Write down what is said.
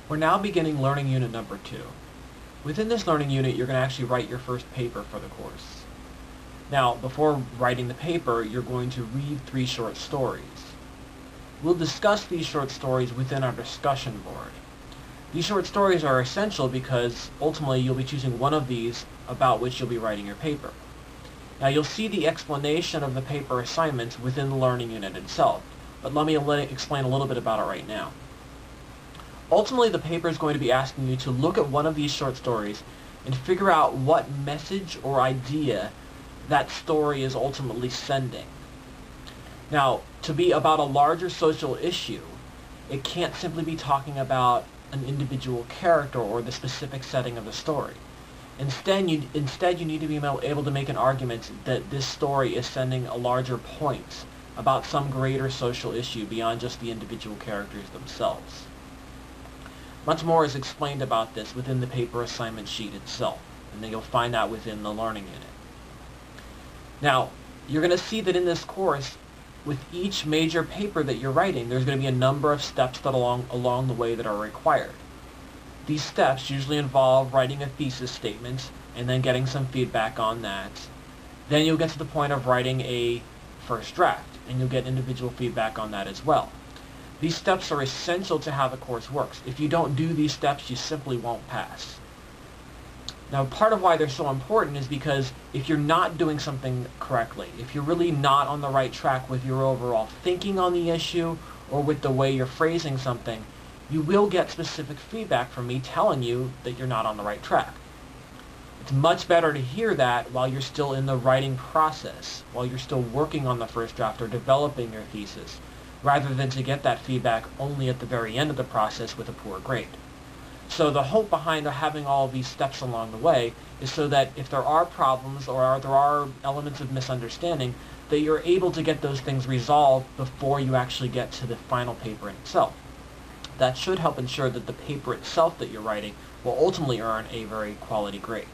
We're now beginning learning unit number 2. Within this learning unit, you're going to actually write your first paper for the course. Now, before writing the paper, you're going to read 3 short stories. We'll discuss these short stories within our discussion board. These short stories are essential because ultimately you'll be choosing one of these about which you'll be writing your paper. Now, you'll see the explanation of the paper assignments within the learning unit itself, but let me explain a little bit about it right now. Ultimately, the paper is going to be asking you to look at one of these short stories and figure out what message or idea that story is ultimately sending. Now, to be about a larger social issue, it can't simply be talking about an individual character or the specific setting of the story. Instead, you need to be able to make an argument that this story is sending a larger point about some greater social issue beyond just the individual characters themselves. Much more is explained about this within the paper assignment sheet itself, and then you'll find that within the learning unit. Now, you're going to see that in this course, with each major paper that you're writing, there's going to be a number of steps that along the way that are required. These steps usually involve writing a thesis statement and then getting some feedback on that. Then you'll get to the point of writing a first draft, and you'll get individual feedback on that as well. These steps are essential to how the course works. If you don't do these steps, you simply won't pass. Now, part of why they're so important is because if you're not doing something correctly, if you're really not on the right track with your overall thinking on the issue or with the way you're phrasing something, you will get specific feedback from me telling you that you're not on the right track. It's much better to hear that while you're still in the writing process, while you're still working on the first draft or developing your thesis, rather than to get that feedback only at the very end of the process with a poor grade. So the hope behind having all of these steps along the way is so that if there are problems or there are elements of misunderstanding, that you're able to get those things resolved before you actually get to the final paper in itself. That should help ensure that the paper itself that you're writing will ultimately earn a very quality grade.